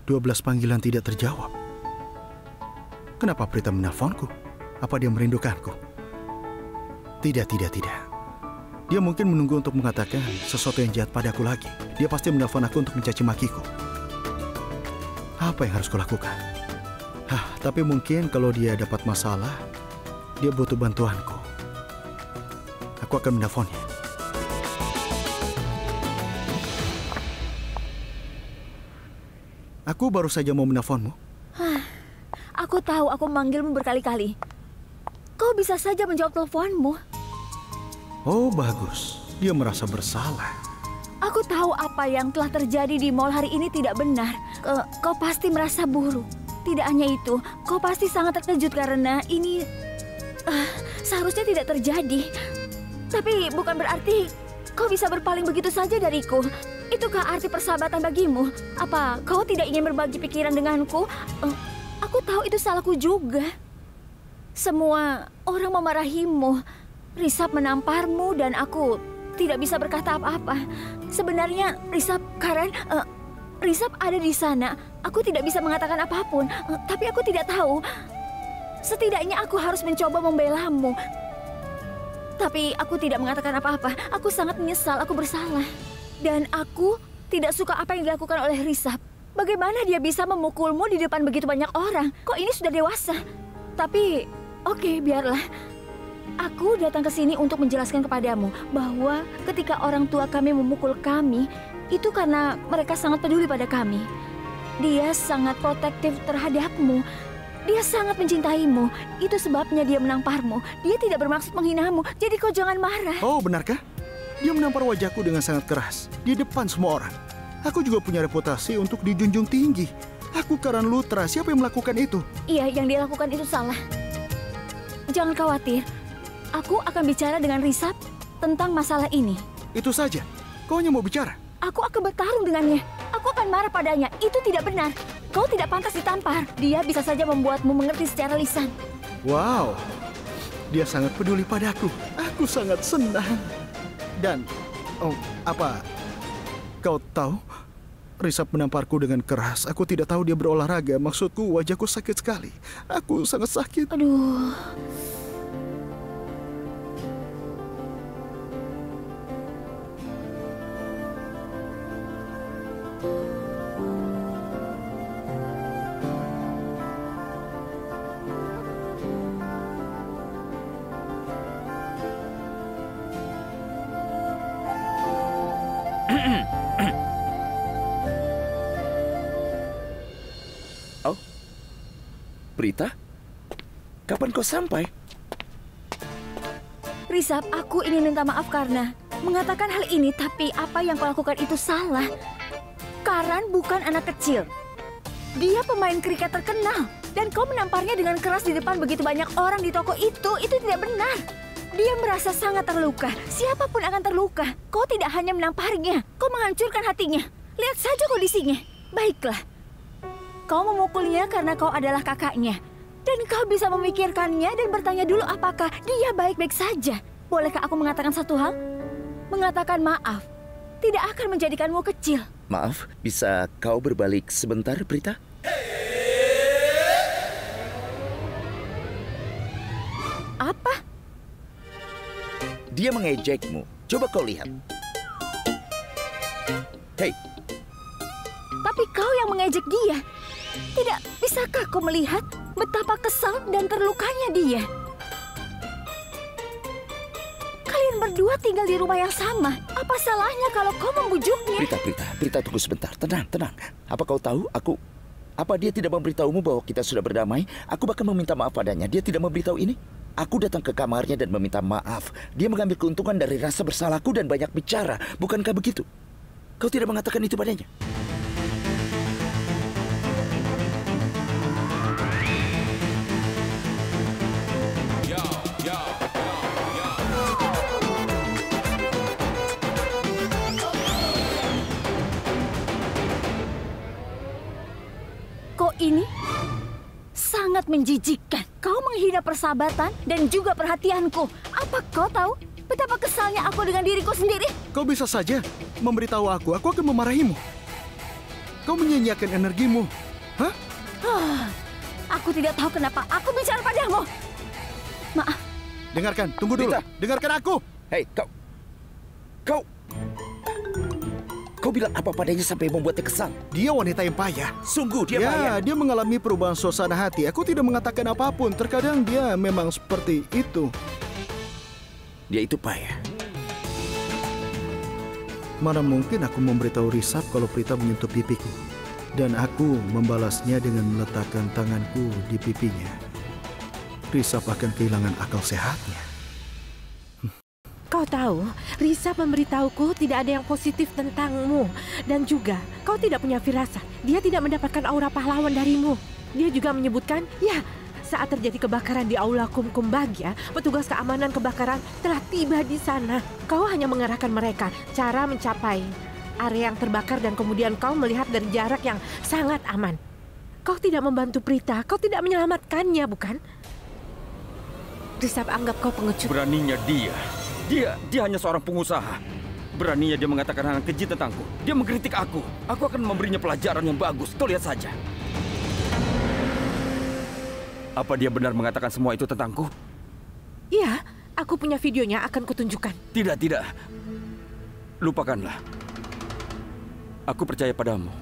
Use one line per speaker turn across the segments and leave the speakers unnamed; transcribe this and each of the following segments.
12 panggilan tidak terjawab. Kenapa Prita menelponku? Apa dia merindukanku? Tidak. Dia mungkin menunggu untuk mengatakan sesuatu yang jahat padaku lagi. Dia pasti menelpon aku untuk mencaci makiku. Apa yang harus kulakukan? Tapi mungkin kalau dia dapat masalah, dia butuh bantuanku. Aku akan menelponnya. Aku baru saja mau menelponmu.
Aku tahu aku memanggilmu berkali-kali. Kau bisa saja menjawab teleponmu.
Oh, bagus. Dia merasa bersalah.
Aku tahu apa yang telah terjadi di mall hari ini tidak benar. Kau pasti merasa buruk. Tidak hanya itu, kau pasti sangat terkejut karena ini seharusnya tidak terjadi. Tapi bukan berarti kau bisa berpaling begitu saja dariku. Itukah arti persahabatan bagimu? Apa kau tidak ingin berbagi pikiran denganku? Aku tahu itu salahku juga. Semua orang memarahimu. Risap menamparmu dan aku tidak bisa berkata apa-apa. Sebenarnya Karen, Risap ada di sana. Aku tidak bisa mengatakan apapun, tapi aku tidak tahu. Setidaknya aku harus mencoba membelamu. Tapi aku tidak mengatakan apa-apa. Aku sangat menyesal, aku bersalah. Dan aku tidak suka apa yang dilakukan oleh Risap. Bagaimana dia bisa memukulmu di depan begitu banyak orang? Kok ini sudah dewasa? Tapi, oke, biarlah. Aku datang ke sini untuk menjelaskan kepadamu bahwa ketika orang tua kami memukul kami, itu karena mereka sangat peduli pada kami. Dia sangat protektif terhadapmu. Dia sangat mencintaimu. Itu sebabnya dia menamparmu. Dia tidak bermaksud menghinamu. Jadi kau jangan marah.
Oh, benarkah? Dia menampar wajahku dengan sangat keras di depan semua orang. Aku juga punya reputasi untuk dijunjung tinggi. Aku Karen Lutra. Siapa yang melakukan itu?
Iya, yang dia lakukan itu salah. Jangan khawatir. Aku akan bicara dengan Risap tentang masalah ini.
Itu saja? Kau hanya mau bicara?
Aku akan bertarung dengannya. Aku akan marah padanya. Itu tidak benar. Kau tidak pantas ditampar. Dia bisa saja membuatmu mengerti secara lisan.
Wow, dia sangat peduli padaku. Aku sangat senang. Dan, apa? Kau tahu? Risap menamparku dengan keras. Aku tidak tahu dia berolahraga. Maksudku, wajahku sakit sekali. Aku sangat sakit.
Aduh.
Oh, Prita, kapan kau sampai?
Risap, aku ingin minta maaf karena mengatakan hal ini, tapi apa yang kau lakukan itu salah. Karen bukan anak kecil. Dia pemain kriket terkenal. Dan kau menamparnya dengan keras di depan begitu banyak orang di toko itu tidak benar. Dia merasa sangat terluka. Siapapun akan terluka. Kau tidak hanya menamparnya, kau menghancurkan hatinya. Lihat saja kondisinya. Baiklah. Kau memukulnya karena kau adalah kakaknya. Dan kau bisa memikirkannya dan bertanya dulu apakah dia baik-baik saja. Bolehkah aku mengatakan satu hal? Mengatakan maaf tidak akan menjadikanmu kecil.
Maaf, bisa kau berbalik sebentar, Prita?
Apa?
Dia mengejekmu. Coba kau lihat. Hei.
Tapi kau yang mengejek dia. Tidak bisakah kau melihat betapa kesal dan terlukanya dia? Kalian berdua tinggal di rumah yang sama. Apa salahnya kalau kau membujuknya?
Prita, tunggu sebentar. Tenang. Apa kau tahu apa dia tidak memberitahumu bahwa kita sudah berdamai? Aku bahkan meminta maaf padanya. Dia tidak memberitahu ini. Aku datang ke kamarnya dan meminta maaf. Dia mengambil keuntungan dari rasa bersalahku dan banyak bicara. Bukankah begitu? Kau tidak mengatakan itu padanya?
Kau ini sangat menjijikkan. Kau menghina persahabatan dan juga perhatianku. Apa kau tahu betapa kesalnya aku dengan diriku sendiri?
Kau bisa saja memberitahu aku akan memarahimu. Kau menyia-nyiakan energimu. Hah?
Aku tidak tahu kenapa aku bicara padamu. Maaf.
Dengarkan, tunggu dulu.
Rita.
Dengarkan aku.
Hei, Kau bilang apa padanya sampai membuatnya kesal?
Dia wanita yang payah.
Sungguh dia
Ya,
payah.
dia mengalami perubahan suasana hati. Aku tidak mengatakan apapun. Terkadang dia memang seperti itu.
Dia itu payah.
Mana mungkin aku memberitahu Risab kalau Prita menyentuh pipiku. Dan aku membalasnya dengan meletakkan tanganku di pipinya. Risab akan kehilangan akal sehatnya.
Kau tahu, Risa memberitahuku tidak ada yang positif tentangmu. Dan juga, kau tidak punya firasat. Dia tidak mendapatkan aura pahlawan darimu. Dia juga menyebutkan, ya, saat terjadi kebakaran di Aula Kumkum Bagya, petugas keamanan kebakaran telah tiba di sana. Kau hanya mengarahkan mereka cara mencapai area yang terbakar dan kemudian kau melihat dari jarak yang sangat aman. Kau tidak membantu Prita, kau tidak menyelamatkannya, bukan? Risab anggap kau pengecut.
Beraninya dia hanya seorang pengusaha. Beraninya dia mengatakan hal yang keji tentangku. Dia mengkritik aku. Aku akan memberinya pelajaran yang bagus. Kau lihat saja. Apa dia benar mengatakan semua itu tentangku?
Iya, aku punya videonya, akan kutunjukkan.
Tidak. Lupakanlah. Aku percaya padamu.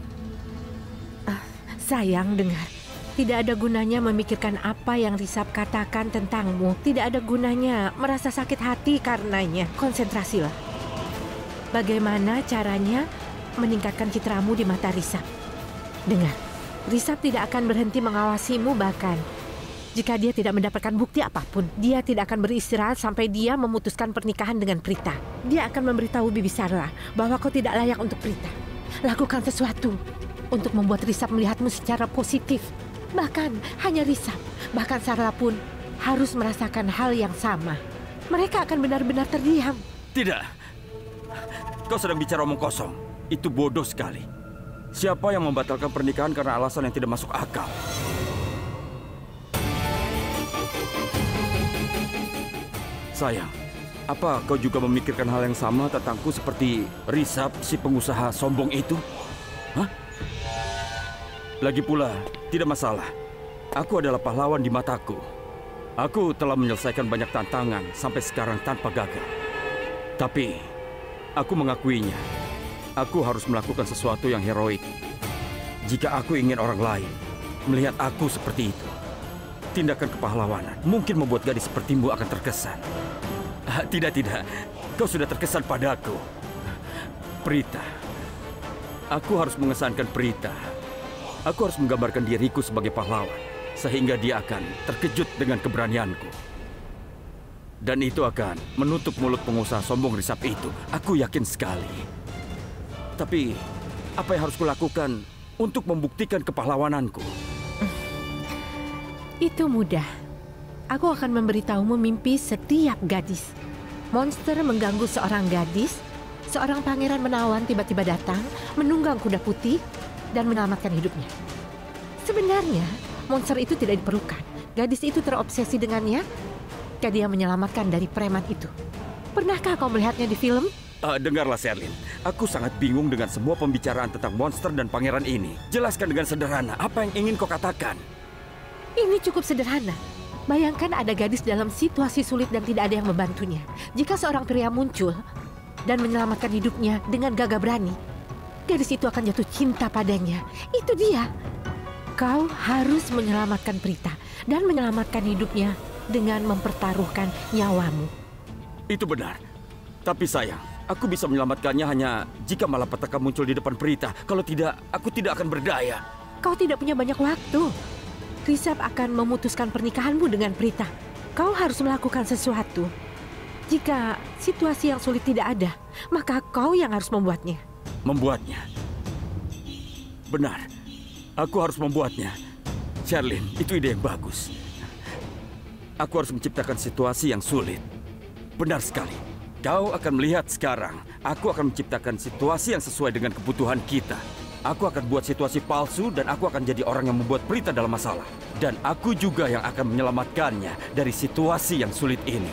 Sayang, dengar. Tidak ada gunanya memikirkan apa yang Risab katakan tentangmu. Tidak ada gunanya merasa sakit hati karenanya. Konsentrasilah. Bagaimana caranya meningkatkan citramu di mata Risab? Dengar, Risab tidak akan berhenti mengawasimu bahkan. Jika dia tidak mendapatkan bukti apapun, dia tidak akan beristirahat sampai dia memutuskan pernikahan dengan Prita. Dia akan memberitahu Bibi Sarla bahwa kau tidak layak untuk Prita. Lakukan sesuatu untuk membuat Risab melihatmu secara positif. Bahkan hanya Risab, bahkan Sarla pun harus merasakan hal yang sama. Mereka akan benar-benar terdiam.
Tidak. Kau sedang bicara omong kosong. Itu bodoh sekali. Siapa yang membatalkan pernikahan karena alasan yang tidak masuk akal? Sayang, apa kau juga memikirkan hal yang sama tentangku seperti Risab, si pengusaha sombong itu? Hah? Lagi pula, tidak masalah. Aku adalah pahlawan di mataku. Aku telah menyelesaikan banyak tantangan sampai sekarang tanpa gagal. Tapi, aku mengakuinya. Aku harus melakukan sesuatu yang heroik. Jika aku ingin orang lain melihat aku seperti itu, tindakan kepahlawanan mungkin membuat gadis sepertimu akan terkesan. Tidak. Kau sudah terkesan padaku. Prita. Aku harus mengesankan Prita. Aku harus menggambarkan diriku sebagai pahlawan, sehingga dia akan terkejut dengan keberanianku. Dan itu akan menutup mulut pengusaha sombong Risab itu. Aku yakin sekali. Tapi, apa yang harus kulakukan untuk membuktikan kepahlawananku?
Itu mudah. Aku akan memberitahumu mimpi setiap gadis. Monster mengganggu seorang gadis, seorang pangeran menawan tiba-tiba datang, menunggang kuda putih, dan menyelamatkan hidupnya. Sebenarnya, monster itu tidak diperlukan. Gadis itu terobsesi dengannya, ketika dia menyelamatkan dari preman itu. Pernahkah kau melihatnya di film?
Dengarlah, Sherlyn. Aku sangat bingung dengan semua pembicaraan tentang monster dan pangeran ini. Jelaskan dengan sederhana apa yang ingin kau katakan.
Ini cukup sederhana. Bayangkan ada gadis dalam situasi sulit dan tidak ada yang membantunya. Jika seorang pria muncul dan menyelamatkan hidupnya dengan gagah berani, gadis itu akan jatuh cinta padanya. Itu dia. Kau harus menyelamatkan Prita dan menyelamatkan hidupnya dengan mempertaruhkan nyawamu.
Itu benar. Tapi sayang, aku bisa menyelamatkannya hanya jika malapetaka muncul di depan Prita. Kalau tidak, aku tidak akan berdaya.
Kau tidak punya banyak waktu. Risab akan memutuskan pernikahanmu dengan Prita. Kau harus melakukan sesuatu. Jika situasi yang sulit tidak ada, maka kau yang harus membuatnya.
Membuatnya? Benar. Aku harus membuatnya. Sherlyn, itu ide yang bagus. Aku harus menciptakan situasi yang sulit. Benar sekali. Kau akan melihat sekarang. Aku akan menciptakan situasi yang sesuai dengan kebutuhan kita. Aku akan buat situasi palsu dan aku akan jadi orang yang membuat Prita dalam masalah. Dan aku juga yang akan menyelamatkannya dari situasi yang sulit ini.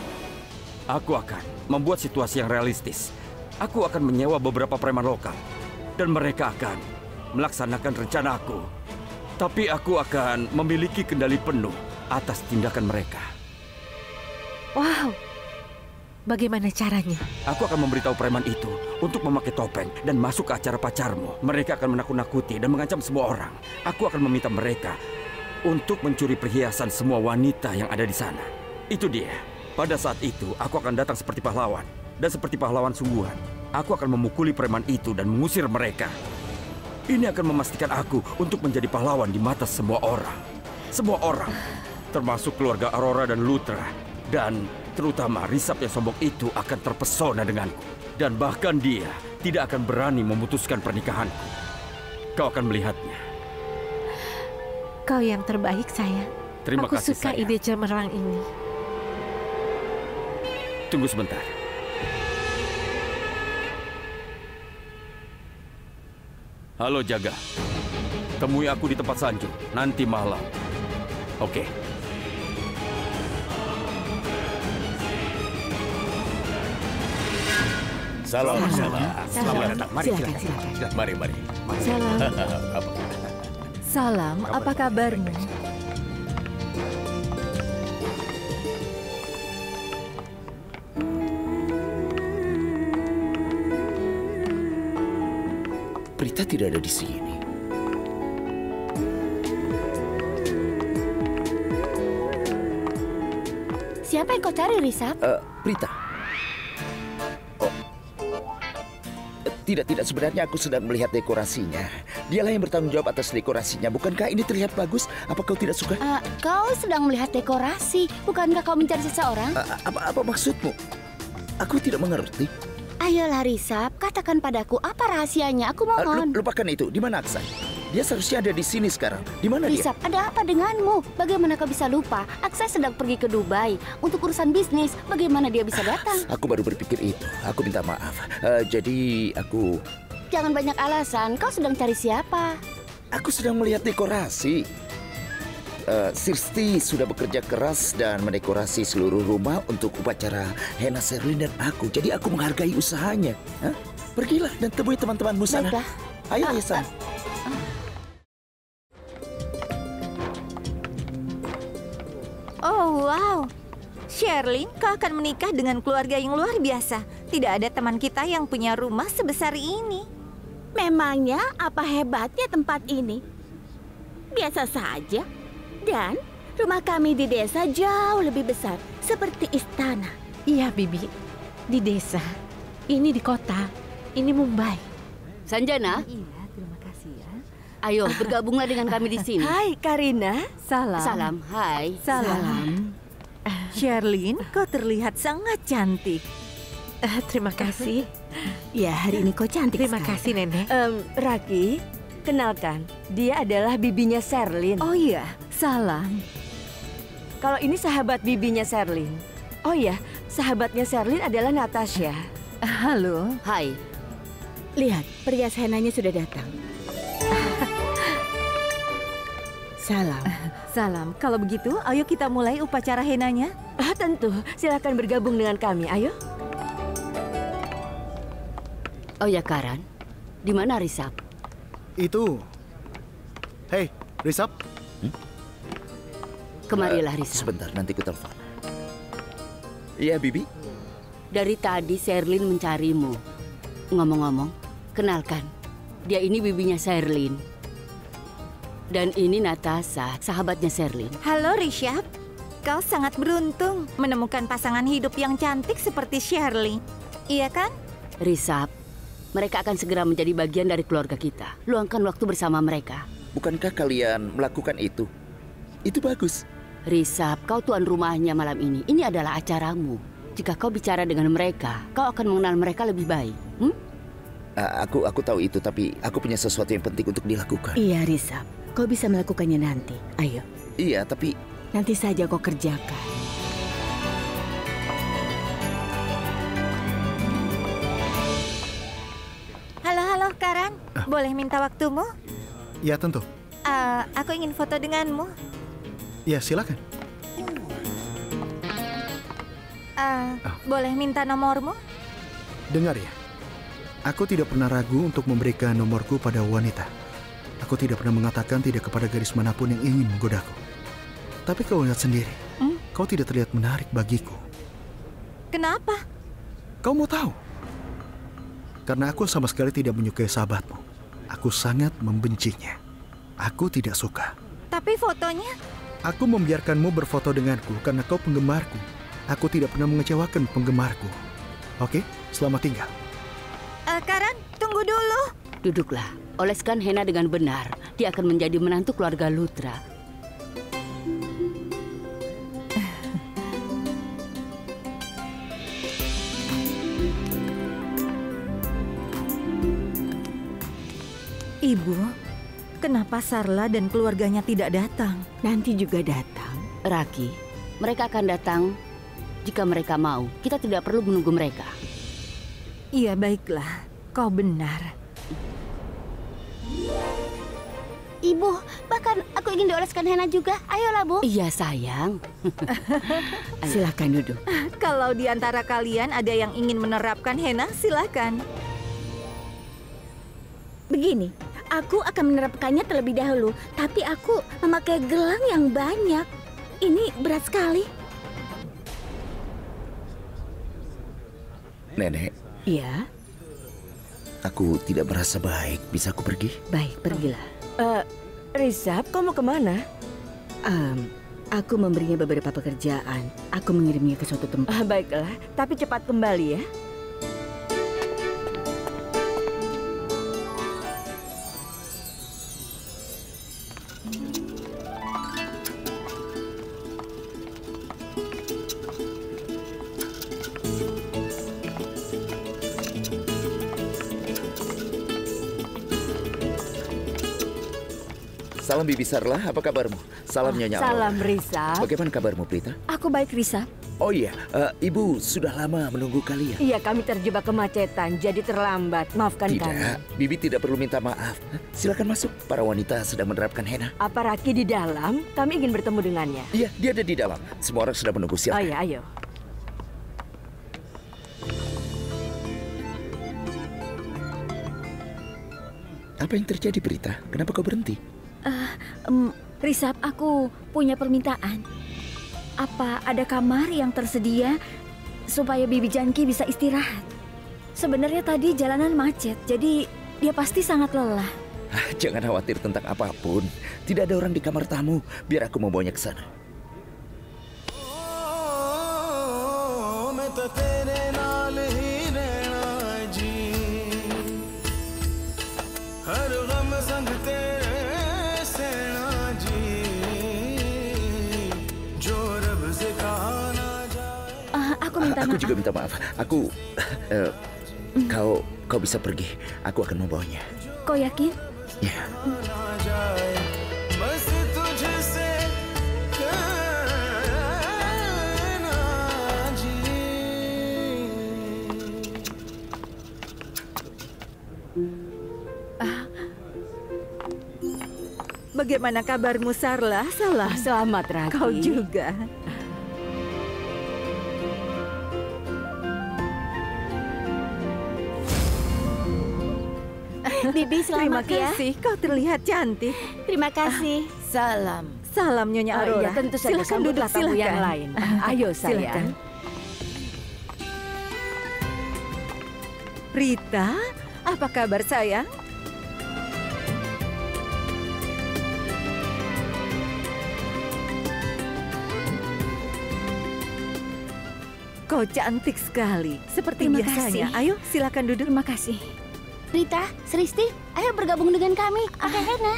Aku akan membuat situasi yang realistis. Aku akan menyewa beberapa preman lokal. Dan mereka akan melaksanakan rencanaku. Tapi aku akan memiliki kendali penuh atas tindakan mereka.
Wow, bagaimana caranya?
Aku akan memberitahu preman itu untuk memakai topeng dan masuk ke acara pacarmu. Mereka akan menakut-nakuti dan mengancam semua orang. Aku akan meminta mereka untuk mencuri perhiasan semua wanita yang ada di sana. Itu dia. Pada saat itu, aku akan datang seperti pahlawan. Dan seperti pahlawan sungguhan, aku akan memukuli preman itu dan mengusir mereka. Ini akan memastikan aku untuk menjadi pahlawan di mata semua orang. Semua orang, termasuk keluarga Aurora dan Lutra. Dan terutama Risap yang sombong itu akan terpesona denganku. Dan bahkan dia tidak akan berani memutuskan pernikahanku. Kau akan melihatnya.
Kau yang terbaik, sayang.
Terima kasih,
Aku suka
sayang.
ide cemerlang ini.
Tunggu sebentar. Halo Jaga, temui aku di tempat Sanju nanti malam. Oke.
Salam.
Selamat
datang.
Mari, silakan.
Mari.
Salam.
Apa?
Salam, apa kabarmu?
Prita tidak ada di sini.
Siapa yang kau cari, Risap?
Prita. Oh. Tidak. Sebenarnya aku sedang melihat dekorasinya. Dialah yang bertanggung jawab atas dekorasinya. Bukankah ini terlihat bagus? Apa kau tidak suka?
Kau sedang melihat dekorasi. Bukankah kau mencari seseorang?
Apa maksudmu? Aku tidak mengerti.
Ayolah, Risap. Katakan padaku apa rahasianya. Aku mohon.
Lupakan itu. Di mana Aksai? Dia seharusnya ada di sini sekarang. Di mana dia?
Risap, ada apa denganmu? Bagaimana kau bisa lupa? Aksai sedang pergi ke Dubai untuk urusan bisnis. Bagaimana dia bisa datang?
Aku baru berpikir itu. Aku minta maaf. Jadi aku...
Jangan banyak alasan. Kau sedang cari siapa?
Aku sedang melihat dekorasi. Sirsti sudah bekerja keras dan mendekorasi seluruh rumah untuk upacara henna Sherlyn dan aku. Jadi aku menghargai usahanya. Pergilah dan temui teman-temanmu sana.
Baiklah.
Ayo, Ihsan.
Oh, wow. Sherlyn, kau akan menikah dengan keluarga yang luar biasa. Tidak ada teman kita yang punya rumah sebesar ini.
Memangnya apa hebatnya tempat ini? Biasa saja. Dan rumah kami di desa jauh lebih besar, seperti istana.
Iya, Bibi. Di desa. Ini di kota. Ini Mumbai.
Sanjana,
Iya, terima kasih ya.
ayo bergabunglah dengan kami di sini.
Hai, Karina. Salam.
Salam, hai.
Salam. Sherlyn, kau terlihat sangat cantik.
Terima kasih.
Ya, hari ini kau cantik
Terima
sekali.
kasih, Nenek.
Raki, kenalkan, dia adalah bibinya Sherlyn.
Oh iya, salam.
Kalau ini sahabat bibinya Sherlyn. Oh iya, sahabatnya Sherlyn adalah Natasha.
Halo.
Hai. Lihat, perias henanya sudah datang. Salam.
Salam. Kalau begitu, ayo kita mulai upacara henanya.
Tentu, silakan bergabung dengan kami. Ayo.
Oh ya, Karan. Di mana Risap?
Itu... Hei, Risap.
Kemarilah, Risap.
Sebentar, nanti ku telepon. Iya, Bibi.
Dari tadi Sherlyn mencarimu. Ngomong-ngomong, kenalkan. Dia ini bibinya Sherlyn. Dan ini Natasha, sahabatnya Sherlyn.
Halo, Rishabh. Kau sangat beruntung menemukan pasangan hidup yang cantik seperti Sherlyn. Iya kan?
Risap, mereka akan segera menjadi bagian dari keluarga kita. Luangkan waktu bersama mereka.
Bukankah kalian melakukan itu? Itu bagus.
Risap, kau tuan rumahnya malam ini. Ini adalah acaramu. Jika kau bicara dengan mereka, kau akan mengenal mereka lebih baik.
Aku tahu itu, tapi aku punya sesuatu yang penting untuk dilakukan.
Iya, Risap. Kau bisa melakukannya nanti. Ayo.
Iya, tapi...
Nanti saja kau kerjakan.
Halo, Karan. Boleh minta waktumu?
Ya, tentu.
Aku ingin foto denganmu.
Ya, silakan.
Boleh minta nomormu?
Dengar ya. Aku tidak pernah ragu untuk memberikan nomorku pada wanita. Aku tidak pernah mengatakan tidak kepada gadis manapun yang ingin menggodaku. Tapi kau lihat sendiri, kau tidak terlihat menarik bagiku.
Kenapa?
Kau mau tahu? Karena aku sama sekali tidak menyukai sahabatmu. Aku sangat membencinya. Aku tidak suka.
Tapi fotonya...
Aku membiarkanmu berfoto denganku karena kau penggemarku. Aku tidak pernah mengecewakan penggemarku. Oke, selamat tinggal.
Karan, tunggu dulu.
Duduklah. Oleskan henna dengan benar. Dia akan menjadi menantu keluarga Lutra.
Ibu, kenapa Sarla dan keluarganya tidak datang?
Nanti juga datang.
Raki, mereka akan datang jika mereka mau. Kita tidak perlu menunggu mereka.
Iya, baiklah. Kau benar.
Ibu, bahkan aku ingin dioleskan henna juga. Ayolah, Bu.
Iya, sayang.
Silakan duduk.
Kalau di antara kalian ada yang ingin menerapkan henna, silakan.
Begini, aku akan menerapkannya terlebih dahulu. Tapi aku memakai gelang yang banyak. Ini berat sekali.
Nenek,
Iya,
aku tidak merasa baik. Bisa aku pergi?
baik, pergilah.
Rizab, kau mau kemana?
Aku memberinya beberapa pekerjaan. Aku mengirimnya ke suatu tempat.
Baiklah, tapi cepat kembali ya.
Salam Bibi Sarla, apa kabarmu? Salam Nyonya Aurora.
Salam Rizab.
Bagaimana kabarmu, Prita?
Aku baik, Rizab.
Oh iya, Ibu sudah lama menunggu kalian.
Iya, kami terjebak kemacetan, jadi terlambat. Maafkan kami.
Tidak, Bibi tidak perlu minta maaf. Silakan masuk, para wanita sedang menerapkan henna.
Apa Raki di dalam? Kami ingin bertemu dengannya.
Iya, dia ada di dalam. Semua orang sudah menunggu,
Oh
silakan.
iya, ayo.
Apa yang terjadi, Prita? Kenapa kau berhenti?
Rizab, aku punya permintaan. Apa ada kamar yang tersedia supaya Bibi Janki bisa istirahat? Sebenarnya tadi jalanan macet, jadi dia pasti sangat lelah.
Jangan khawatir tentang apapun. Tidak ada orang di kamar tamu. Biar aku membawanya ke sana.
Aku minta
Aku
maaf.
juga minta maaf. Kau bisa pergi. Aku akan membawanya.
Kau yakin?
Ya.
Bagaimana kabarmu, Sarla?
Selamat, Raki.
Kau juga.
Bibi,
Terima
selamat ya.
kasih, kau terlihat cantik.
Terima kasih.
Salam.
Salam Nyonya
Oh
Aurora.
iya, tentu saja.
Silakan duduk,
Sambutlah tamu yang
silakan.
lain. Ayo,
Silakan.
sayang.
Rita, apa kabar sayang? Kau cantik sekali, seperti
Terima
biasanya.
kasih.
Ayo, silakan duduk.
Terima kasih.
Rita, Sristi, ayo bergabung dengan kami. Pakai henna.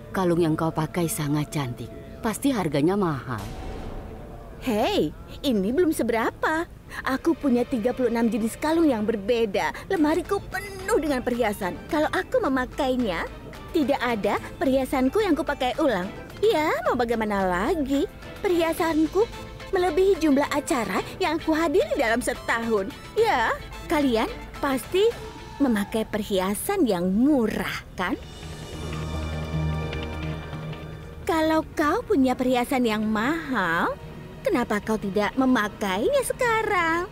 Kalung yang kau pakai sangat cantik. Pasti harganya mahal.
Hei, ini belum seberapa. Aku punya 36 jenis kalung yang berbeda. Lemariku penuh dengan perhiasan. Kalau aku memakainya, tidak ada perhiasanku yang kupakai ulang. Ya, mau bagaimana lagi? Perhiasanku melebihi jumlah acara yang aku hadiri dalam setahun. Ya, kalian pasti memakai perhiasan yang murah, kan? Kalau kau punya perhiasan yang mahal, kenapa kau tidak memakainya sekarang?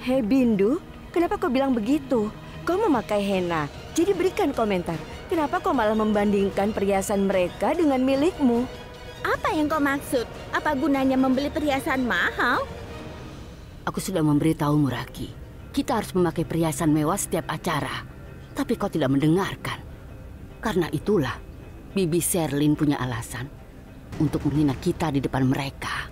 Hei Bindu, kenapa kau bilang begitu? Kau memakai henna, jadi berikan komentar. Kenapa kau malah membandingkan perhiasan mereka dengan milikmu?
Apa yang kau maksud? Apa gunanya membeli perhiasan mahal?
Aku sudah memberitahumu, Raki. Kita harus memakai perhiasan mewah setiap acara. Tapi kau tidak mendengarkan. Karena itulah, Bibi Sherlyn punya alasan untuk menghina kita di depan mereka.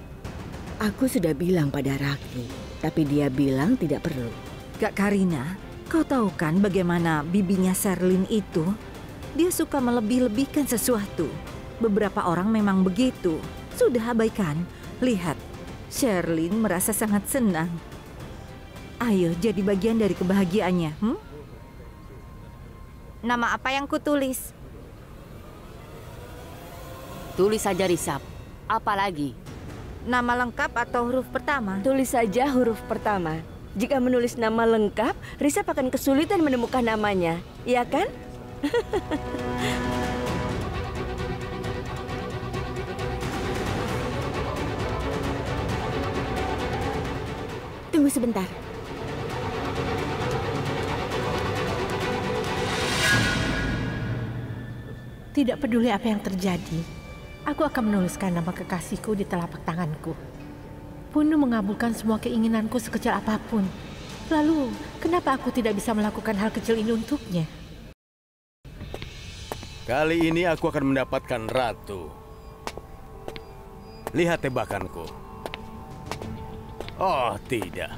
Aku sudah bilang pada Raki, tapi dia bilang tidak perlu.
Kak Karina, kau tahu kan bagaimana bibinya Sherlyn itu? Dia suka melebih-lebihkan sesuatu. Beberapa orang memang begitu. Sudah abaikan. Lihat, Sherlyn merasa sangat senang. Ayo jadi bagian dari kebahagiaannya. Nama apa yang kutulis?
Tulis saja Risap. Apa lagi?
Nama lengkap atau huruf pertama?
Tulis saja huruf pertama. Jika menulis nama lengkap, Risap akan kesulitan menemukan namanya. Iya kan?
Tunggu sebentar.
Tidak peduli apa yang terjadi, aku akan menuliskan nama kekasihku di telapak tanganku. Punu mengabulkan semua keinginanku sekecil apapun. Lalu, kenapa aku tidak bisa melakukan hal kecil ini untuknya?
Kali ini aku akan mendapatkan ratu. Lihat tebakanku. Oh, tidak.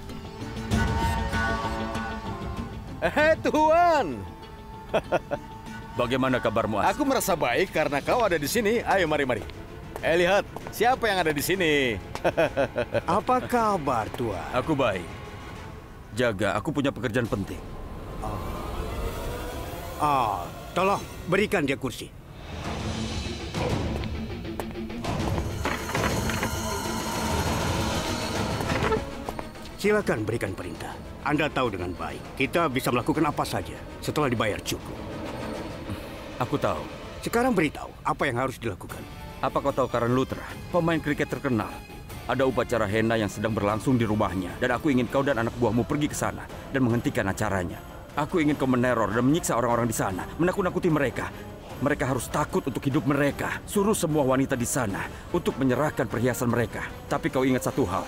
Tuan.
Bagaimana kabarmu, As?
Aku merasa baik karena kau ada di sini. Ayo, mari. Lihat, siapa yang ada di sini?
Apa kabar, Tuan?
Aku baik. Jaga, aku punya pekerjaan penting.
Tolong, berikan dia kursi. Silakan berikan perintah. Anda tahu dengan baik, kita bisa melakukan apa saja setelah dibayar cukup.
Aku tahu.
Sekarang beritahu, apa yang harus dilakukan?
Apa kau tahu Karen Lutra, pemain kriket terkenal? Ada upacara henna yang sedang berlangsung di rumahnya, dan aku ingin kau dan anak buahmu pergi ke sana dan menghentikan acaranya. Aku ingin kau meneror dan menyiksa orang-orang di sana, menakut-nakuti mereka. Mereka harus takut untuk hidup mereka. Suruh semua wanita di sana untuk menyerahkan perhiasan mereka. Tapi kau ingat satu hal,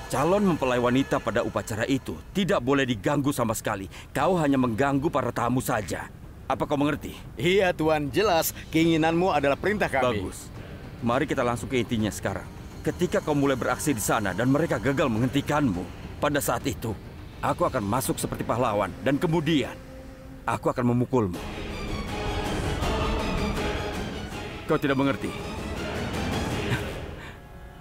calon mempelai wanita pada upacara itu tidak boleh diganggu sama sekali. Kau hanya mengganggu para tamu saja. Apa kau mengerti?
Iya, Tuan. Jelas, keinginanmu adalah perintah kami.
Bagus. Mari kita langsung ke intinya sekarang. Ketika kau mulai beraksi di sana dan mereka gagal menghentikanmu, pada saat itu, aku akan masuk seperti pahlawan. Dan kemudian, aku akan memukulmu. Kau tidak mengerti?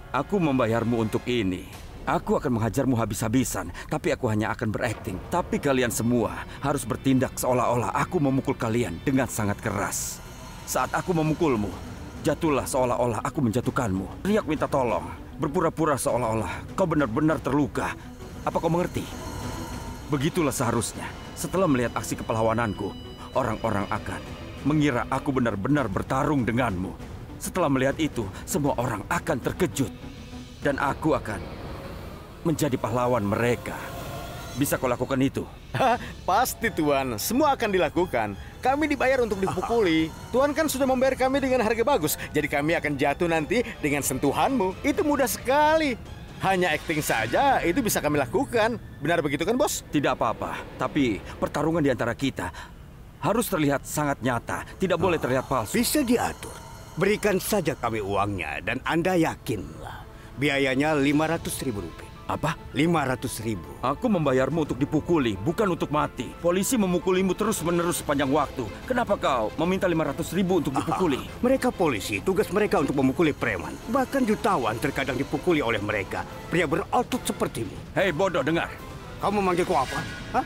Aku membayarmu untuk ini. Aku akan menghajarmu habis-habisan, tapi aku hanya akan berakting. Tapi kalian semua harus bertindak seolah-olah aku memukul kalian dengan sangat keras. Saat aku memukulmu, jatuhlah seolah-olah aku menjatuhkanmu. Teriak minta tolong, berpura-pura seolah-olah kau benar-benar terluka. Apa kau mengerti? Begitulah seharusnya. Setelah melihat aksi kepahlawananku, orang-orang akan mengira aku benar-benar bertarung denganmu. Setelah melihat itu, semua orang akan terkejut. Dan aku akan menjadi pahlawan mereka. Bisa kau lakukan itu?
Pasti, Tuan. Semua akan dilakukan. Kami dibayar untuk dipukuli. Tuan kan sudah membayar kami dengan harga bagus. Jadi kami akan jatuh nanti dengan sentuhanmu. Itu mudah sekali. Hanya akting saja, itu bisa kami lakukan. Benar begitu kan, Bos?
Tidak apa-apa. Tapi pertarungan di antara kita harus terlihat sangat nyata. Tidak boleh terlihat palsu.
Bisa diatur. Berikan saja kami uangnya dan Anda yakinlah. Biayanya Rp500.000.
Apa?
500.000.
Aku membayarmu untuk dipukuli, bukan untuk mati. Polisi memukulimu terus-menerus sepanjang waktu. Kenapa kau meminta 500.000 untuk dipukuli?
Mereka polisi, tugas mereka untuk memukuli preman. Bahkan jutawan terkadang dipukuli oleh mereka. Pria berotot sepertimu.
Hei bodoh, dengar.
Kamu memanggilku apa? Hah?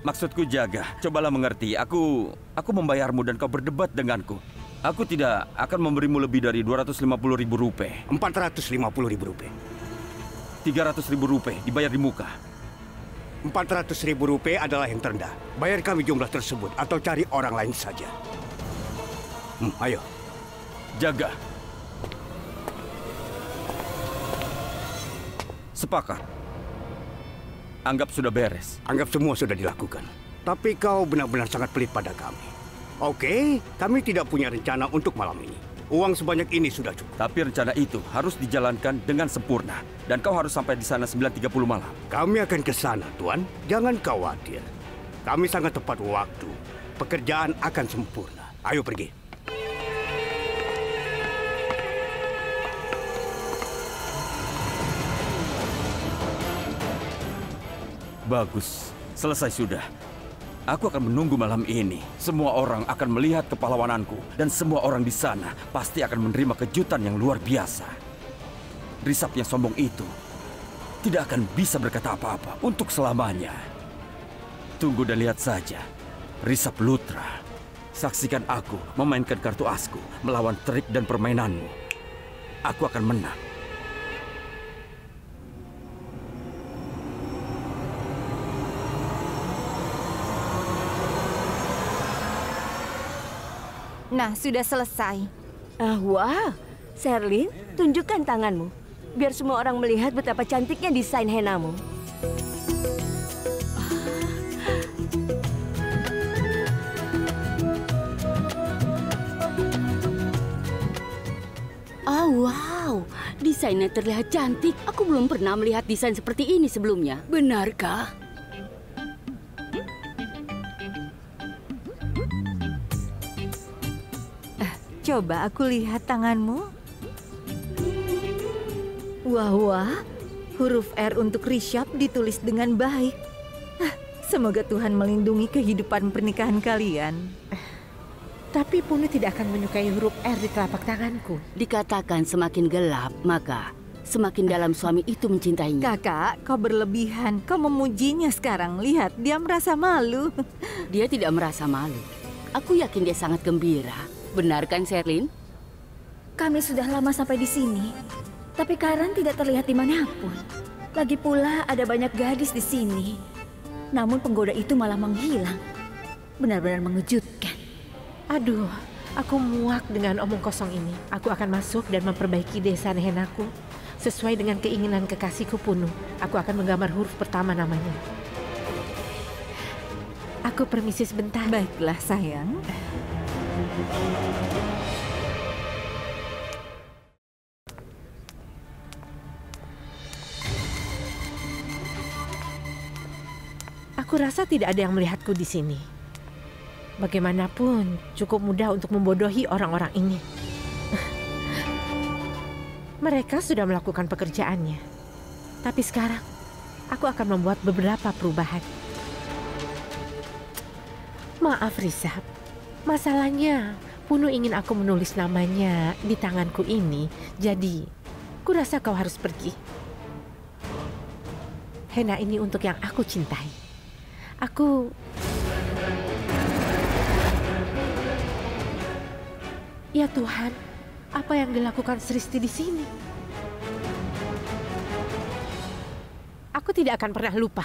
Maksudku Jaga, cobalah mengerti. Aku membayarmu dan kau berdebat denganku. Aku tidak akan memberimu lebih dari Rp250.000.
Rp450.000.
Rp300.000 dibayar di muka.
Rp400.000 adalah yang terendah. Bayar kami jumlah tersebut atau cari orang lain saja. Ayo.
Jaga. Sepakat. Anggap sudah beres.
Anggap semua sudah dilakukan. Tapi kau benar-benar sangat pelit pada kami. Oke, kami tidak punya rencana untuk malam ini. Uang sebanyak ini sudah cukup.
Tapi rencana itu harus dijalankan dengan sempurna. Dan kau harus sampai di sana 9.30 malam.
Kami akan ke sana, Tuan. Jangan khawatir. Kami sangat tepat waktu. Pekerjaan akan sempurna. Ayo pergi.
Bagus, selesai sudah. Aku akan menunggu malam ini. Semua orang akan melihat kepahlawananku. Dan semua orang di sana pasti akan menerima kejutan yang luar biasa. Risap yang sombong itu tidak akan bisa berkata apa-apa untuk selamanya. Tunggu dan lihat saja. Risap Lutra. Saksikan aku memainkan kartu asku melawan trik dan permainanmu. Aku akan menang.
Nah, sudah selesai.
Wah, Sherlyn, tunjukkan tanganmu. Biar semua orang melihat betapa cantiknya desain henamu.
Oh, wow. Desainnya terlihat cantik. Aku belum pernah melihat desain seperti ini sebelumnya. Benarkah?
Coba aku lihat tanganmu. Wah, huruf R untuk Risap ditulis dengan baik. Semoga Tuhan melindungi kehidupan pernikahan kalian.
Tapi Punu tidak akan menyukai huruf R di telapak tanganku.
Dikatakan semakin gelap, maka semakin dalam suami itu mencintainya.
Kakak, kau berlebihan. Kau memujinya sekarang. Lihat, dia merasa malu.
Dia tidak merasa malu. Aku yakin dia sangat gembira. Benar kan, Sherlyn?
Kami sudah lama sampai di sini, tapi Karen tidak terlihat dimanapun. Lagi pula ada banyak gadis di sini, namun penggoda itu malah menghilang. Benar-benar mengejutkan.
Aduh, aku muak dengan omong kosong ini. Aku akan masuk dan memperbaiki desain henaku sesuai dengan keinginan kekasihku Punu. Aku akan menggambar huruf pertama namanya. Aku permisi sebentar.
Baiklah, sayang.
Aku rasa tidak ada yang melihatku di sini. Bagaimanapun, cukup mudah untuk membodohi orang-orang ini. Mereka sudah melakukan pekerjaannya. Tapi sekarang, aku akan membuat beberapa perubahan. Maaf, Risap. Masalahnya, Punu ingin aku menulis namanya di tanganku ini. Jadi, kurasa kau harus pergi. Henna ini untuk yang aku cintai. Ya Tuhan, apa yang dilakukan Sristi di sini? Aku tidak akan pernah lupa.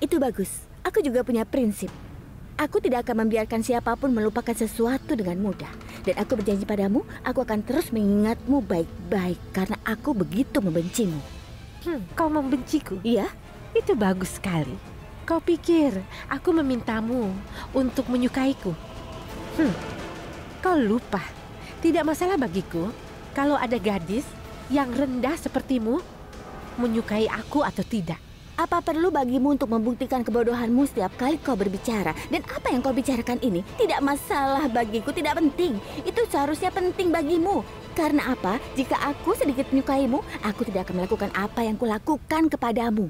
Itu bagus. Aku juga punya prinsip. Aku tidak akan membiarkan siapapun melupakan sesuatu dengan mudah. Dan aku berjanji padamu, aku akan terus mengingatmu baik-baik karena aku begitu membencimu.
Kau membenciku?
Iya.
Itu bagus sekali. Kau pikir aku memintamu untuk menyukaiku? Kau lupa. Tidak masalah bagiku kalau ada gadis yang rendah sepertimu menyukai aku atau tidak.
Apa perlu bagimu untuk membuktikan kebodohanmu setiap kali kau berbicara? Dan apa yang kau bicarakan ini tidak masalah bagiku, tidak penting. Itu seharusnya penting bagimu. Karena apa? Jika aku sedikit menyukaimu, aku tidak akan melakukan apa yang kulakukan kepadamu.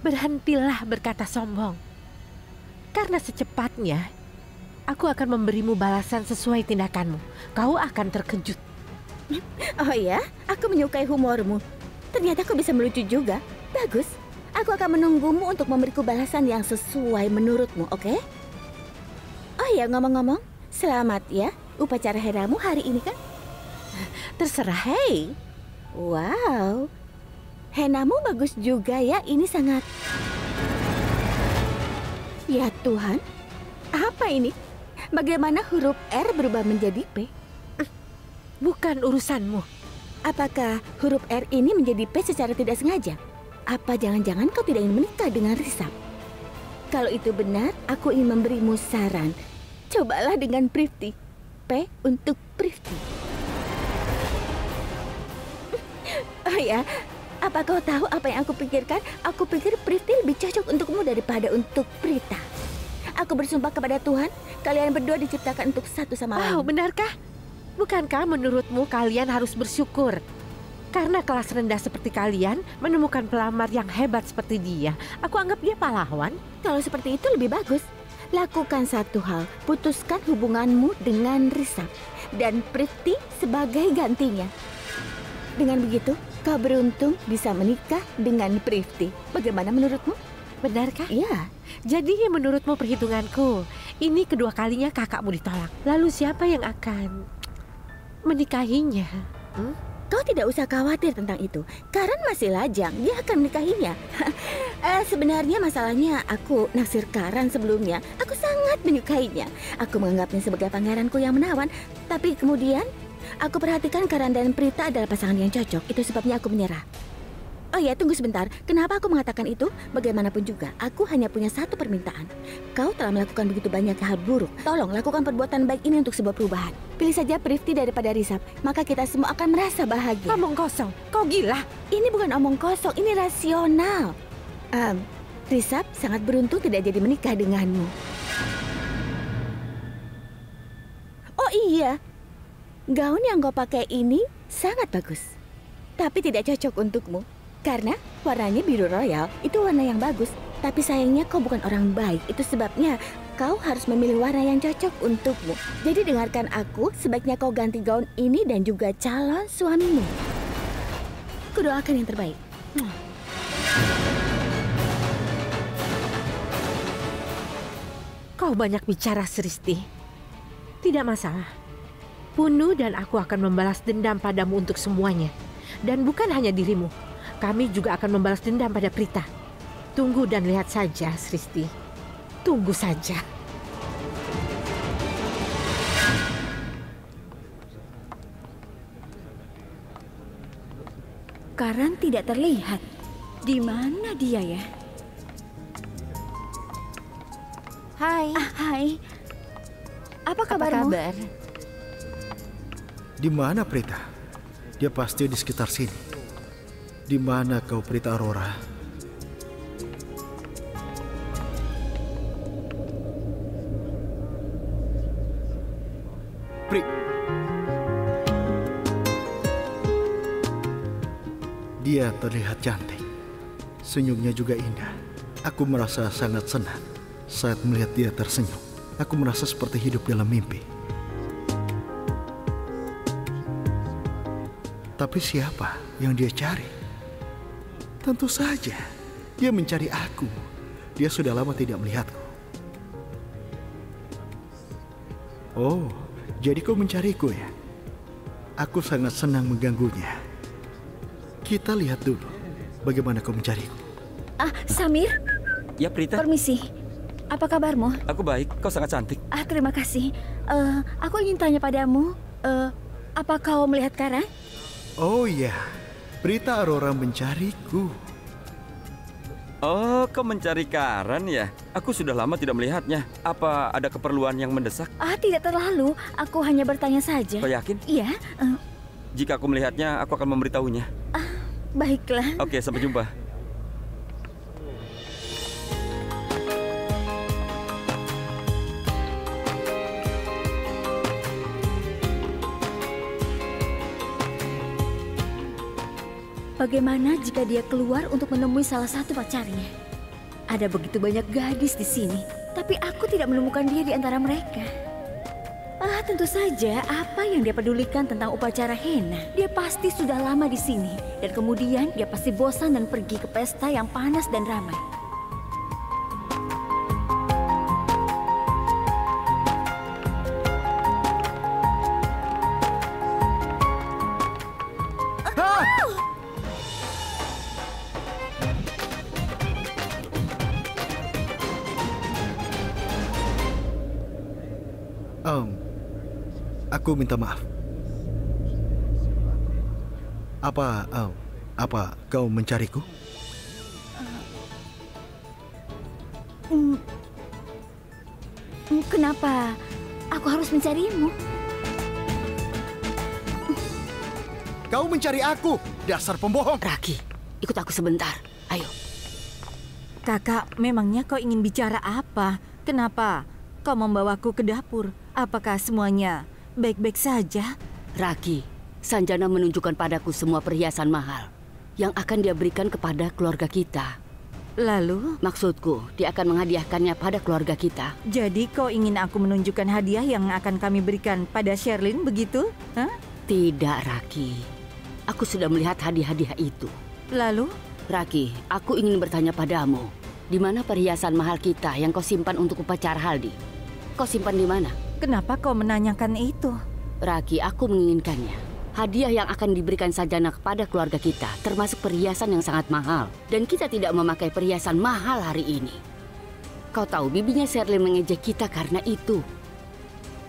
Berhentilah berkata sombong. Karena secepatnya, aku akan memberimu balasan sesuai tindakanmu. Kau akan terkejut.
Oh ya? Aku menyukai humormu. Ternyata kau bisa melucu juga. Bagus. Aku akan menunggumu untuk memberiku balasan yang sesuai menurutmu, oke? Oh ya, ngomong-ngomong, selamat ya upacara henamu hari ini kan?
Terserah.
Hey, wow, Henamu bagus juga ya, ini sangat... Ya Tuhan, apa ini? Bagaimana huruf R berubah menjadi P?
Bukan urusanmu.
Apakah huruf R ini menjadi P secara tidak sengaja? Apa jangan-jangan kau tidak ingin menikah dengan Risap? Kalau itu benar, aku ingin memberimu saran. Cobalah dengan Prifty. P untuk Prifty. Oh ya, apa kau tahu apa yang aku pikirkan? Aku pikir Prifty lebih cocok untukmu daripada untuk Prita. Aku bersumpah kepada Tuhan, kalian berdua diciptakan untuk satu sama lain.
Oh, benarkah? Bukankah menurutmu kalian harus bersyukur? Karena kelas rendah seperti kalian menemukan pelamar yang hebat seperti dia. Aku anggap dia pahlawan.
Kalau seperti itu lebih bagus. Lakukan satu hal, putuskan hubunganmu dengan Risap. Dan Prifty sebagai gantinya. Dengan begitu, kau beruntung bisa menikah dengan Prifty. Bagaimana menurutmu?
Benarkah?
Iya.
Jadi menurutmu perhitunganku, ini kedua kalinya kakakmu ditolak. Lalu siapa yang akan menikahinya?
Kau tidak usah khawatir tentang itu. Karen masih lajang, dia akan menikahinya. Sebenarnya masalahnya aku naksir Karen sebelumnya. Aku sangat menyukainya. Aku menganggapnya sebagai pangeranku yang menawan. Tapi kemudian aku perhatikan Karen dan Prita adalah pasangan yang cocok. Itu sebabnya aku menyerah. Oh ya, tunggu sebentar. Kenapa aku mengatakan itu? Bagaimanapun juga, aku hanya punya satu permintaan. Kau telah melakukan begitu banyak hal buruk. Tolong lakukan perbuatan baik ini untuk sebuah perubahan. Pilih saja Prifty daripada Risap. Maka kita semua akan merasa bahagia.
Omong kosong. Kau gila.
Ini bukan omong kosong, ini rasional. Risap sangat beruntung tidak jadi menikah denganmu. Oh iya, gaun yang kau pakai ini sangat bagus. Tapi tidak cocok untukmu. Karena warnanya biru royal, itu warna yang bagus. Tapi sayangnya kau bukan orang baik. Itu sebabnya kau harus memilih warna yang cocok untukmu. Jadi dengarkan aku, sebaiknya kau ganti gaun ini dan juga calon suamimu. Kudoakan yang terbaik.
Kau banyak bicara, Sristi. Tidak masalah. Punu dan aku akan membalas dendam padamu untuk semuanya. Dan bukan hanya dirimu. Kami juga akan membalas dendam pada Prita. Tunggu dan lihat saja, Sristi. Tunggu saja.
Karen tidak terlihat. Di mana dia ya?
Hai.
Hai. Apa kabarmu?
Apa kabar?
Di mana Prita? Dia pasti di sekitar sini. Di mana kau, Prita Aurora? Dia terlihat cantik. Senyumnya juga indah. Aku merasa sangat senang saat melihat dia tersenyum. Aku merasa seperti hidup dalam mimpi. Tapi siapa yang dia cari? Tentu saja, dia mencari aku. Dia sudah lama tidak melihatku. Oh, jadi kau mencariku ya? Aku sangat senang mengganggunya. Kita lihat dulu bagaimana kau mencariku.
Samir.
Ya, Prita.
Permisi. Apa kabarmu?
Aku baik, kau sangat cantik.
Terima kasih. Aku ingin tanya padamu, apa kau melihat Karen?
Oh iya, Prita Aurora mencariku.
Oh, kau mencari Karen ya? Aku sudah lama tidak melihatnya. Apa ada keperluan yang mendesak?
Tidak terlalu. Aku hanya bertanya saja.
Kau yakin?
Iya.
Jika aku melihatnya, aku akan memberitahunya.
Baiklah.
Oke, sampai jumpa.
Bagaimana jika dia keluar untuk menemui salah satu pacarnya? Ada begitu banyak gadis di sini, tapi aku tidak menemukan dia di antara mereka. Tentu saja apa yang dia pedulikan tentang upacara henna. Dia pasti sudah lama di sini, dan kemudian dia pasti bosan dan pergi ke pesta yang panas dan ramai.
Aku minta maaf. Apa kau mencariku?
Kenapa aku harus mencarimu?
Kau mencari aku, dasar pembohong.
Raki, ikut aku sebentar. Ayo.
Kakak, memangnya kau ingin bicara apa? Kenapa kau membawaku ke dapur? Apakah semuanya baik-baik saja?
Raki, Sanjana menunjukkan padaku semua perhiasan mahal yang akan dia berikan kepada keluarga kita.
Lalu?
Maksudku, dia akan menghadiahkannya pada keluarga kita.
Jadi kau ingin aku menunjukkan hadiah yang akan kami berikan pada Sherlyn, begitu? Hah?
Tidak, Raki. Aku sudah melihat hadiah-hadiah itu.
Lalu?
Raki, aku ingin bertanya padamu. Di mana perhiasan mahal kita yang kau simpan untuk upacara haldi? Kau simpan di mana?
Kenapa kau menanyakan itu?
Raki, aku menginginkannya. Hadiah yang akan diberikan Sanjana kepada keluarga kita, termasuk perhiasan yang sangat mahal. Dan kita tidak memakai perhiasan mahal hari ini. Kau tahu, bibinya Sherlyn mengejek kita karena itu.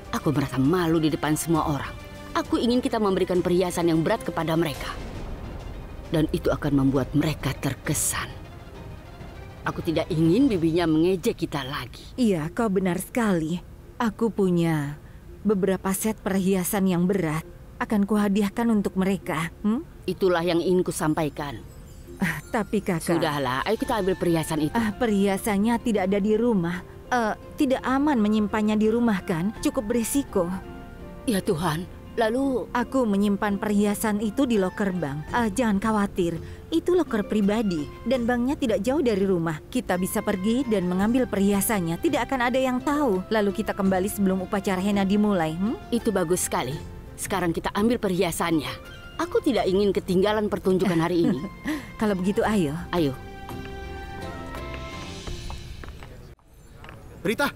Aku merasa malu di depan semua orang. Aku ingin kita memberikan perhiasan yang berat kepada mereka. Dan itu akan membuat mereka terkesan. Aku tidak ingin bibinya mengejek kita lagi.
Iya, kau benar sekali. Aku punya beberapa set perhiasan yang berat. Akan kuhadiahkan untuk mereka.
Itulah yang ingin kusampaikan.
Tapi kakak...
Sudahlah, ayo kita ambil perhiasan itu.
Perhiasannya tidak ada di rumah. Tidak aman menyimpannya di rumah kan? Cukup berisiko.
Ya Tuhan, lalu...
Aku menyimpan perhiasan itu di loker bank. Jangan khawatir, itu loker pribadi. Dan banknya tidak jauh dari rumah. Kita bisa pergi dan mengambil perhiasannya. Tidak akan ada yang tahu. Lalu kita kembali sebelum upacara henna dimulai.
Itu bagus sekali. Sekarang kita ambil perhiasannya. Aku tidak ingin ketinggalan pertunjukan hari ini.
Kalau begitu ayo.
Ayo.
Rita!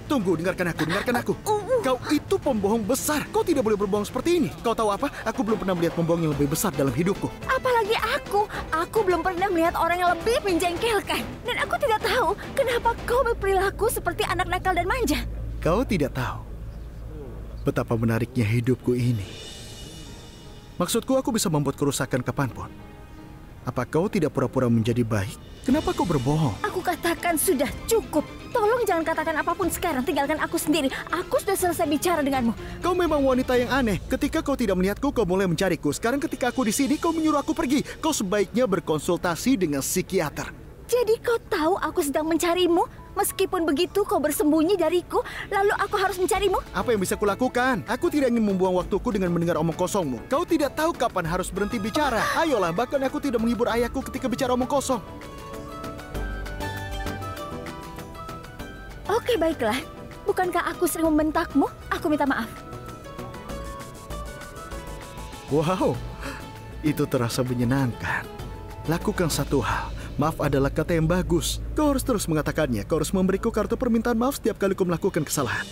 Tunggu, dengarkan aku. Kau itu pembohong besar. Kau tidak boleh berbohong seperti ini. Kau tahu apa? Aku belum pernah melihat pembohong yang lebih besar dalam hidupku.
Apalagi aku. Aku belum pernah melihat orang yang lebih menjengkelkan. Dan aku tidak tahu kenapa kau berperilaku seperti anak nakal dan manja.
Kau tidak tahu betapa menariknya hidupku ini. Maksudku, aku bisa membuat kerusakan kapanpun. Apa kau tidak pura-pura menjadi baik? Kenapa kau berbohong?
Aku katakan sudah cukup. Tolong jangan katakan apapun sekarang. Tinggalkan aku sendiri. Aku sudah selesai bicara denganmu.
Kau memang wanita yang aneh. Ketika kau tidak melihatku, kau mulai mencariku. Sekarang ketika aku di sini, kau menyuruh aku pergi. Kau sebaiknya berkonsultasi dengan psikiater.
Jadi kau tahu aku sedang mencarimu? Meskipun begitu kau bersembunyi dariku, lalu aku harus mencarimu?
Apa yang bisa kulakukan? Aku tidak ingin membuang waktuku dengan mendengar omong kosongmu. Kau tidak tahu kapan harus berhenti bicara. Ayolah, bahkan aku tidak menghibur ayahku ketika bicara omong kosong.
Oke, baiklah. Bukankah aku sering membentakmu? Aku minta maaf.
Wow, itu terasa menyenangkan. Lakukan satu hal. Maaf adalah kata yang bagus. Kau harus terus mengatakannya. Kau harus memberiku kartu permintaan maaf setiap kali kau melakukan kesalahan.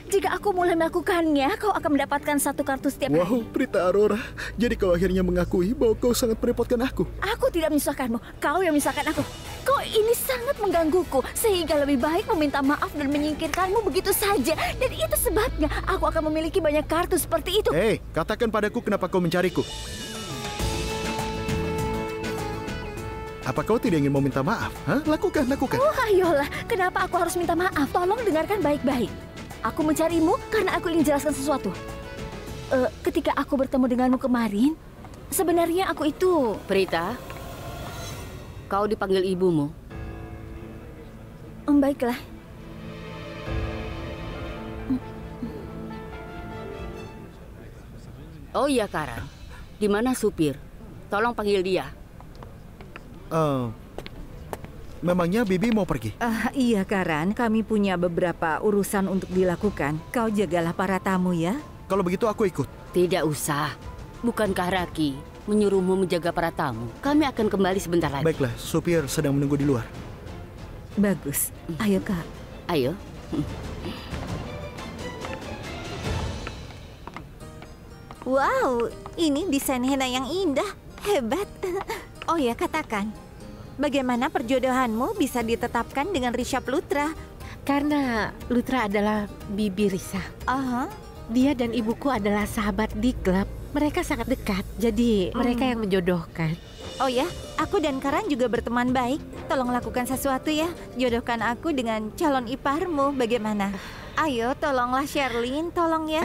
Jika aku mulai melakukannya, kau akan mendapatkan satu kartu setiap hari.
Wow, Prita Aurora. Jadi kau akhirnya mengakui bahwa kau sangat merepotkan aku.
Aku tidak menyusahkanmu. Kau yang menyusahkan aku. Kau ini sangat menggangguku. Sehingga lebih baik meminta maaf dan menyingkirkanmu begitu saja. Dan itu sebabnya aku akan memiliki banyak kartu seperti itu.
Hei, katakan padaku kenapa kau mencariku. Apa kau tidak ingin meminta maaf? Hah? Lakukan.
Oh, ayolah. Kenapa aku harus minta maaf? Tolong dengarkan baik-baik. Aku mencarimu karena aku ingin jelaskan sesuatu. Ketika aku bertemu denganmu kemarin, sebenarnya aku itu...
Prita, kau dipanggil ibumu.
Baiklah.
Oh iya, Karan. Di mana supir? Tolong panggil dia.
Memangnya Bibi mau pergi?
Iya, Karan. Kami punya beberapa urusan untuk dilakukan. Kau jagalah para tamu ya.
Kalau begitu aku ikut.
Tidak usah. Bukankah Raki menyuruhmu menjaga para tamu? Kami akan kembali sebentar lagi.
Baiklah, supir sedang menunggu di luar.
Bagus. Ayo, Kak.
Ayo.
Wow, ini desain henna yang indah. Hebat. Oh ya, katakan. Bagaimana perjodohanmu bisa ditetapkan dengan Rishabh Lutra?
Karena Lutra adalah bibi Risa. Dia dan ibuku adalah sahabat di klub. Mereka sangat dekat, jadi mereka yang menjodohkan.
Oh ya, aku dan Karan juga berteman baik. Tolong lakukan sesuatu ya. Jodohkan aku dengan calon iparmu, bagaimana? Ayo, tolonglah Sherlyn, tolong ya.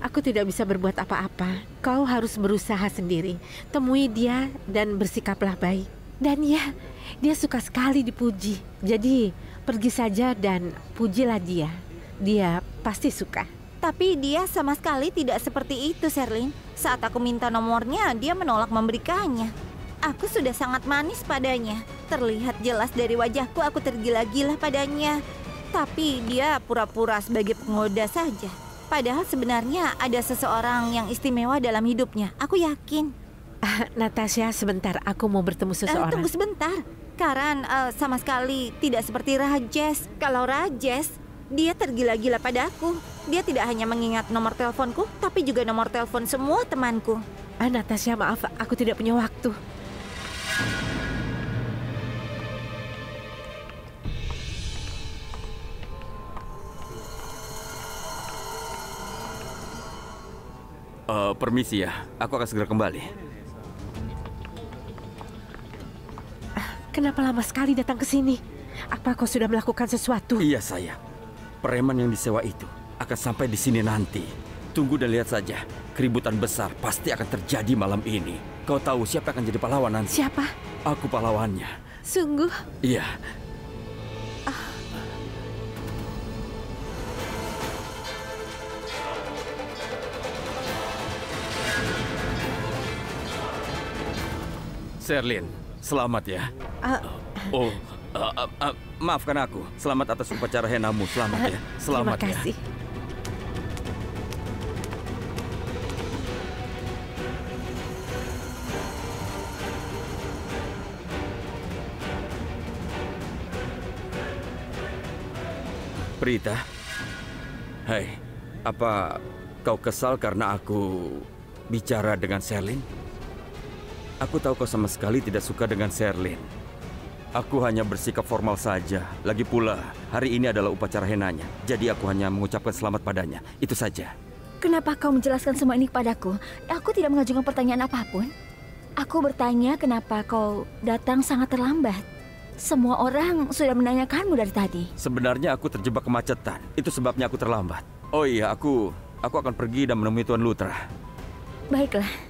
Aku tidak bisa berbuat apa-apa. Kau harus berusaha sendiri. Temui dia dan bersikaplah baik. Dan ya, dia suka sekali dipuji. Jadi, pergi saja dan pujilah dia. Dia pasti suka.
Tapi dia sama sekali tidak seperti itu, Sherlyn. Saat aku minta nomornya, dia menolak memberikannya. Aku sudah sangat manis padanya. Terlihat jelas dari wajahku aku tergila-gila padanya. Tapi dia pura-pura sebagai penggoda saja. Padahal sebenarnya ada seseorang yang istimewa dalam hidupnya. Aku yakin.
Natasha, sebentar. Aku mau bertemu seseorang.
Tunggu sebentar. Karan sama sekali tidak seperti Rajesh. Kalau Rajesh, dia tergila-gila padaku. Dia tidak hanya mengingat nomor teleponku, tapi juga nomor telepon semua temanku.
Natasha, maaf, aku tidak punya waktu.
Permisi ya, aku akan segera kembali.
Kenapa lama sekali datang ke sini? Apa kau sudah melakukan sesuatu?
Iya, sayang. Preman yang disewa itu akan sampai di sini nanti. Tunggu dan lihat saja. Keributan besar pasti akan terjadi malam ini. Kau tahu siapa akan jadi pahlawan nanti?
Siapa?
Aku pahlawannya.
Sungguh?
Iya. Sherlyn, selamat ya. Maafkan aku. Selamat atas upacara henamu. Selamat ya. Selamat.
Terima kasih.
Prita. Hai, apa kau kesal karena aku bicara dengan Sherlyn? Aku tahu kau sama sekali tidak suka dengan Sherlyn. Aku hanya bersikap formal saja. Lagi pula, hari ini adalah upacara henanya. Jadi aku hanya mengucapkan selamat padanya. Itu saja.
Kenapa kau menjelaskan semua ini kepadaku? Aku tidak mengajukan pertanyaan apapun. Aku bertanya kenapa kau datang sangat terlambat. Semua orang sudah menanyakanmu dari tadi.
Sebenarnya aku terjebak kemacetan. Itu sebabnya aku terlambat. Oh iya, aku akan pergi dan menemui Tuan Lutra.
Baiklah.